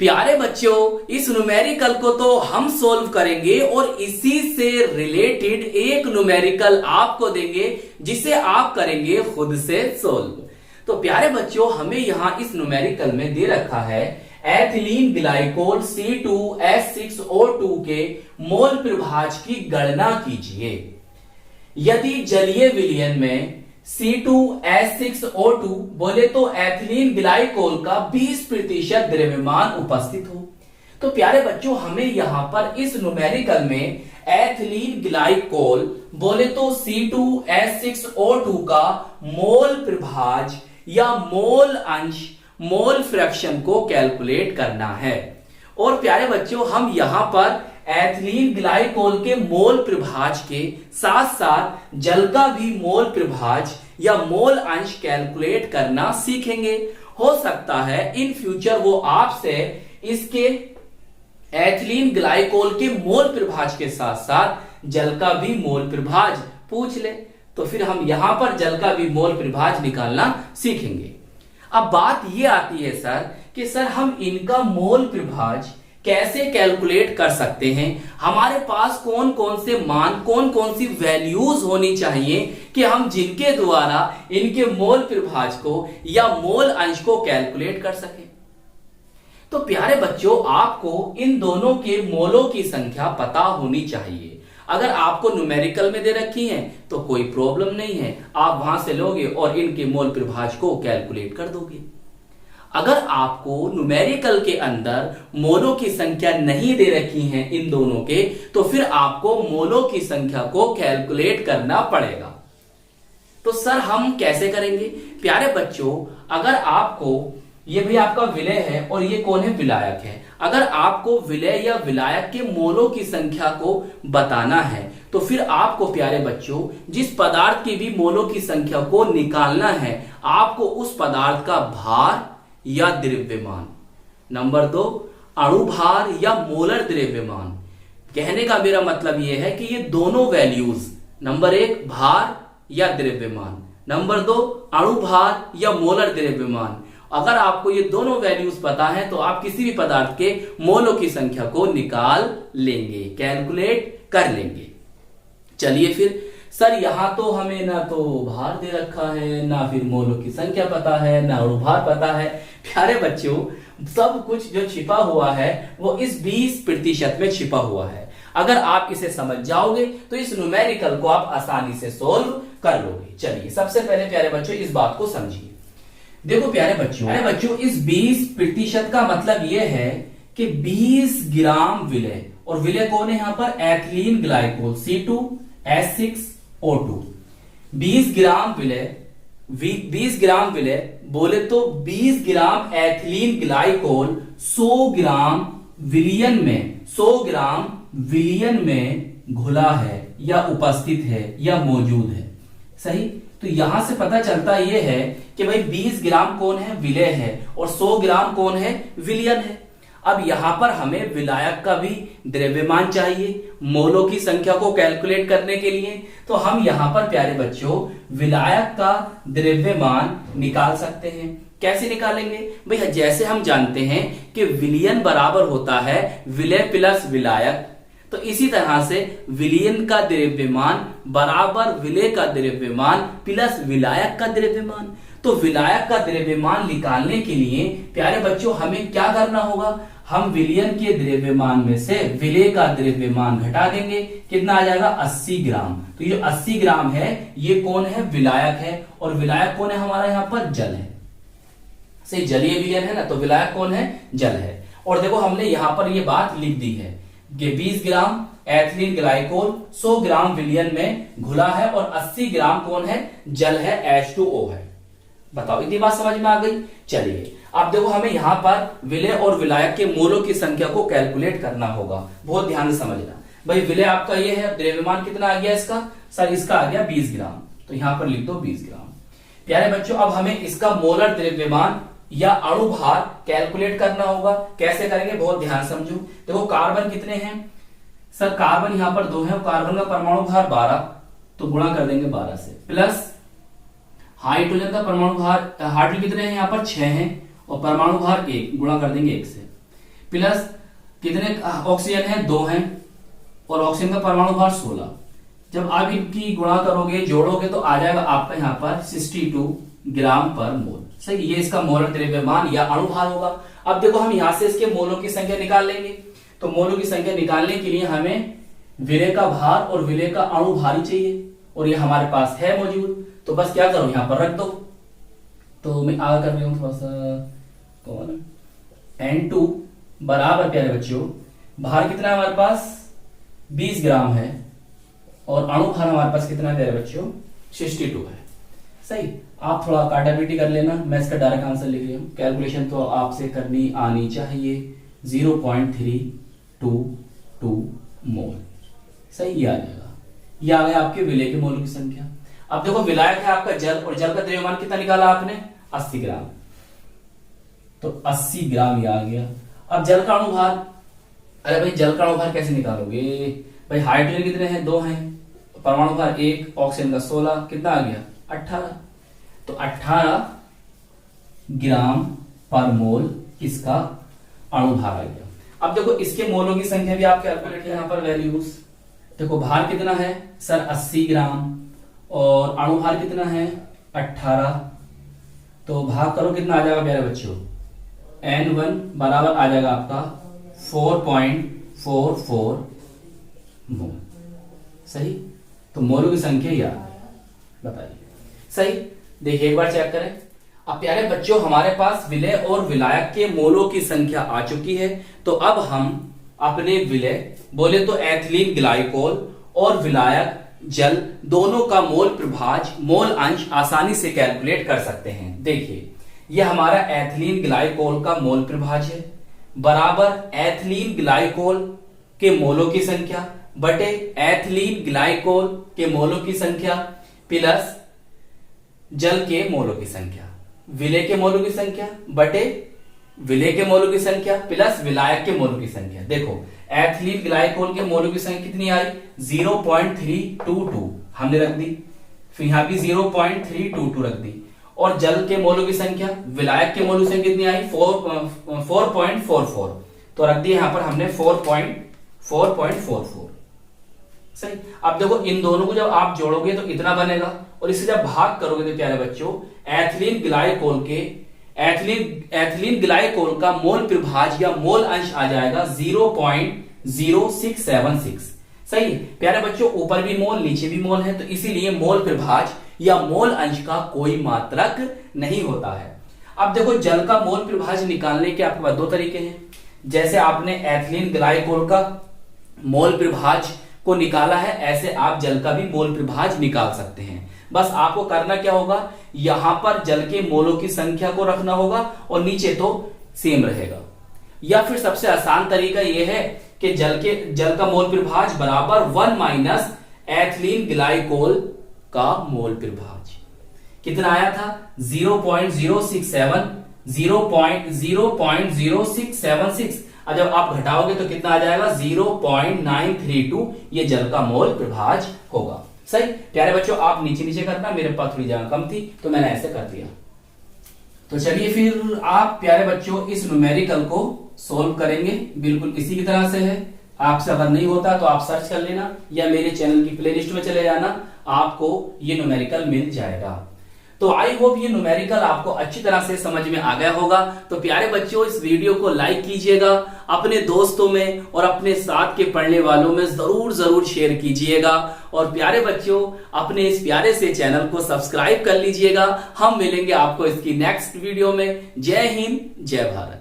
प्यारे बच्चों, इस न्यूमेरिकल को तो हम सोल्व करेंगे और इसी से रिलेटेड एक न्यूमेरिकल आपको देंगे जिसे आप करेंगे खुद से सोल्व। तो प्यारे बच्चों, हमें यहां इस न्यूमेरिकल में दे रखा है एथिलीन ग्लाइकोल C2H6O2 के मोल प्रभाज की गणना कीजिए। यदि जलीय विलयन में C2H6O2 बोले तो एथिलीन ग्लाइकोल का 20% द्रव्यमान उपस्थित हो। तो प्यारे बच्चों, हमें यहां पर इस न्यूमेरिकल में एथिलीन ग्लाइकोल बोले तो C2H6O2 का मोल प्रभाज या मोल अंश, मोल फ्रैक्शन को कैलकुलेट करना है। और प्यारे बच्चों, हम यहां पर एथिलीन ग्लाइकोल के मोल प्रभाज के साथ साथ जल का भी मोल प्रभाज या मोल अंश कैलकुलेट करना सीखेंगे। हो सकता है इन फ्यूचर वो आपसे इसके एथिलीन ग्लाइकोल के मोल प्रभाज के साथ साथ जल का भी मोल प्रभाज पूछ ले, तो फिर हम यहां पर जल का भी मोल प्रभाज निकालना सीखेंगे। अब बात ये आती है सर कि सर हम इनका मोल प्रभाज कैसे कैलकुलेट कर सकते हैं? हमारे पास कौन कौन से मान, कौन कौन सी वैल्यूज होनी चाहिए कि हम जिनके द्वारा इनके मोल प्रभाज को या मोल अंश को कैलकुलेट कर सकें। तो प्यारे बच्चों, आपको इन दोनों के मोलों की संख्या पता होनी चाहिए। अगर आपको न्यूमेरिकल में दे रखी है तो कोई प्रॉब्लम नहीं है, आप वहां से लोगे और इनके मोल प्रभाज को कैलकुलेट कर दोगे। अगर आपको न्यूमेरिकल के अंदर मोलों की संख्या नहीं दे रखी है इन दोनों के, तो फिर आपको मोलों की संख्या को कैलकुलेट करना पड़ेगा। तो सर हम कैसे करेंगे? प्यारे बच्चों, अगर आपको ये भी आपका विलय है और ये कौन है? विलायक है। अगर आपको विलय या विलायक के मोलों की संख्या को बताना है तो फिर आपको प्यारे बच्चों जिस पदार्थ की भी मोलों की संख्या को निकालना है, आपको उस पदार्थ का भार या द्रव्यमान, नंबर 2 अणुभार या मोलर द्रव्यमान। कहने का मेरा मतलब यह है कि ये दोनों वैल्यूज, नंबर 1 भार या द्रव्यमान, नंबर 2 अणुभार या मोलर द्रव्यमान, अगर आपको ये दोनों वैल्यूज पता है तो आप किसी भी पदार्थ के मोलों की संख्या को निकाल लेंगे, कैलकुलेट कर लेंगे। चलिए फिर सर, यहां तो हमें ना तो भार दे रखा है, ना फिर मोलों की संख्या पता है, ना अणुभार पता है। प्यारे बच्चों, सब कुछ जो छिपा हुआ है वो इस 20% में छिपा हुआ है। अगर आप इसे समझ जाओगे तो इस न्यूमेरिकल को आप आसानी से सोल्व कर लोगे। चलिए सबसे पहले प्यारे बच्चों इस बात को समझिए। देखो प्यारे बच्चों, इस 20% का मतलब यह है कि 20 ग्राम विलय, और विलय कौन है यहां पर? Ethylene glycol C2H6O2। 20 ग्राम विलय बोले तो 20 ग्राम एथिलीन ग्लाइकोल 100 ग्राम विलयन में घुला है या उपस्थित है या मौजूद है। सही। तो यहां से पता चलता यह है कि भाई 20 ग्राम कौन है? विलय है, और 100 ग्राम कौन है? विलयन है। अब यहां पर हमें विलायक का भी द्रव्यमान चाहिए मोलों की संख्या को कैलकुलेट करने के लिए। तो हम यहां पर प्यारे बच्चों विलायक का द्रव्यमान निकाल सकते हैं। कैसे निकालेंगे भैया? जैसे हम जानते हैं कि विलयन बराबर होता है विलय प्लस विलायक, तो इसी तरह से विलयन का द्रव्यमान बराबर विलय का द्रव्यमान प्लस विलायक का द्रव्यमान। तो विलायक का द्रव्यमान निकालने के लिए प्यारे बच्चों हमें क्या करना होगा? हम विलयन के द्रव्यमान में से विलय का द्रव्यमान घटा देंगे। कितना आ जाएगा? 80 ग्राम। तो ये 80 ग्राम है, ये कौन है? विलायक है। और विलायक कौन है हमारा? यहां पर जल है। से जलीय विलयन है ना, तो विलायक कौन है? जल है। और देखो हमने यहां पर ये बात लिख दी है कि 20 ग्राम एथिलीन ग्लाइकोल 100 ग्राम विलयन में घुला है और 80 ग्राम कौन है? जल है, H2O है। बताओ इतनी बात समझ में आ गई? चलिए अब देखो हमें यहां पर विलय और विलायक के मोलों की संख्या को कैलकुलेट करना होगा। बहुत ध्यान से समझना भाई। विलय आपका ये है, द्रव्यमान कितना आ गया इसका? सर इसका आ गया 20 ग्राम, तो यहां पर लिख दो 20 ग्राम। प्यारे बच्चों, अब हमें इसका मोलर द्रव्यमान या अणुभार कैलकुलेट करना होगा। कैसे करेंगे? बहुत ध्यान समझो। देखो कार्बन कितने हैं? सर कार्बन यहां पर 2 है, कार्बन का परमाणु भार 12, तो गुणा कर देंगे 12 से, प्लस हाइड्रोजन का परमाणु भार, हाइड्रोजन कितने हैं? यहां पर 6 हैं, और परमाणु भार 1, गुणा कर देंगे 1 से। प्लस कितने ऑक्सीजन है, 2 हैं, और ऑक्सीजन का परमाणु भार 16। जब आप इनकी गुणा करोगे, जोड़ोगे, तो आ जाएगा आपका यहाँ पर 62 ग्राम पर मोल। सही, ये इसका मोलर द्रव्यमान या अणुभार होगा। अब देखो हम यहां से इसके मोलों की संख्या निकाल लेंगे। तो मोलों की संख्या निकालने के लिए हमें विलेय का भार और विलेय का अणुभार ही चाहिए, और ये हमारे पास है मौजूद। तो बस क्या करो, यहां पर रख दो। तो मैं आगे कर रहा हूं थोड़ा सा कौन, N2 बराबर प्यारे बच्चों, भार कितना है हमारे पास 20 ग्राम है, और अणुभार हमारे पास कितना है प्यारे बच्चों 62 है। सही, आप थोड़ा काटापीटी कर लेना, मैं इसका डायरेक्ट आंसर लिख रही हूं। कैलकुलेशन तो आपसे करनी आनी चाहिए। 0.322 मोल। सही, ये आ जाएगा। ये आ गया आपके विलेय के मोलों की संख्या। अब देखो विलायक है आपका जल, और जल का द्रव्यमान कितना निकाला आपने 80 ग्राम, तो 80 ग्राम ये आ गया। अब जल का अणुभार, अरे भाई जल का अणुभार कैसे निकालोगे भाई, हाइड्रोजन कितने हैं 2 हैं, परमाणु भार 1, ऑक्सीजन का 16, कितना आ गया 18। तो 18 ग्राम पर मोल इसका अणुभार आ गया। अब देखो इसके मोलों की संख्या भी आप कैलकुलेट करें, यहां पर वैल्यूज देखो, भार कितना है सर 80 ग्राम, और अणुभार कितना है 18। तो भाग करो कितना आ जाएगा प्यारे बच्चों, N1 बराबर आ जाएगा आपका 4.44 मोल। सही, तो मोलों की संख्या याद है, बताइए। सही, देखिए एक बार चेक करें। अब प्यारे बच्चों हमारे पास विलेय और विलायक के मोलों की संख्या आ चुकी है। तो अब हम अपने विलेय बोले तो एथिलीन ग्लाइकोल और विलायक जल दोनों का मोल प्रभाज, मोल अंश आसानी से कैलकुलेट कर सकते हैं। देखिए ये हमारा एथिलीन ग्लाइकोल का मोल प्रभाज है, बराबर एथिलीन ग्लाइकोल के मोलों की संख्या बटे एथिलीन ग्लाइकोल के मोलों की संख्या प्लस जल के मोलों की संख्या, विलेय के मोलों की संख्या बटे विलेय के मोलों की संख्या प्लस विलायक के मोलों की संख्या। देखो एथिलीन ग्लाइकोल के मोलों की संख्या कितनी आई 0.322 हमने रख दी, फिर यहां भी 0.322 रख दी, और जल के मोलों की संख्या, विलायक के मोलों की संख्या कितनी आई 4.44, तो रख दी यहां पर हमने 4.44। सही, अब देखो इन दोनों को जब आप जोड़ोगे तो इतना बनेगा, और इसे जब भाग करोगे तो प्यारे बच्चों एथिलीन ग्लाइकोल का मोल प्रभाज या मोल अंश आ जाएगा 0.0676। सही, प्यारे बच्चों ऊपर भी मोल नीचे भी मोल है, तो इसीलिए मोल प्रभाज या मोल अंश का कोई मात्रक नहीं होता है। अब देखो जल का मोल प्रभाज निकालने के आपके पास 2 तरीके हैं। जैसे आपने एथिलीन ग्लाइकोल का मोल प्रभाज को निकाला है, ऐसे आप जल का भी मोल प्रभाज निकाल सकते हैं। बस आपको करना क्या होगा, यहां पर जल के मोलों की संख्या को रखना होगा और नीचे तो सेम रहेगा। या फिर सबसे आसान तरीका यह है कि जल का मोल प्रभाज बराबर 1 माइनस एथिलीन ग्लाइकोल का मोल प्रभाज। कितना आया था 0.0676। और जब आप घटाओगे तो कितना आ जाएगा 0.932, ये जल का मोल प्रभाज होगा। सही, प्यारे बच्चों आप नीचे नीचे करना, मेरे पास थोड़ी जगह कम थी तो मैंने ऐसे कर दिया। तो चलिए फिर आप प्यारे बच्चों इस न्यूमेरिकल को सोल्व करेंगे, बिल्कुल इसी की तरह से है। आपसे अगर नहीं होता तो आप सर्च कर लेना या मेरे चैनल की प्लेलिस्ट में चले जाना, आपको ये न्यूमेरिकल मिल जाएगा। तो आई होप ये न्यूमेरिकल आपको अच्छी तरह से समझ में आ गया होगा। तो प्यारे बच्चों इस वीडियो को लाइक कीजिएगा, अपने दोस्तों में और अपने साथ के पढ़ने वालों में जरूर शेयर कीजिएगा, और प्यारे बच्चों अपने इस प्यारे से चैनल को सब्सक्राइब कर लीजिएगा। हम मिलेंगे आपको इसकी नेक्स्ट वीडियो में। जय हिंद, जय भारत।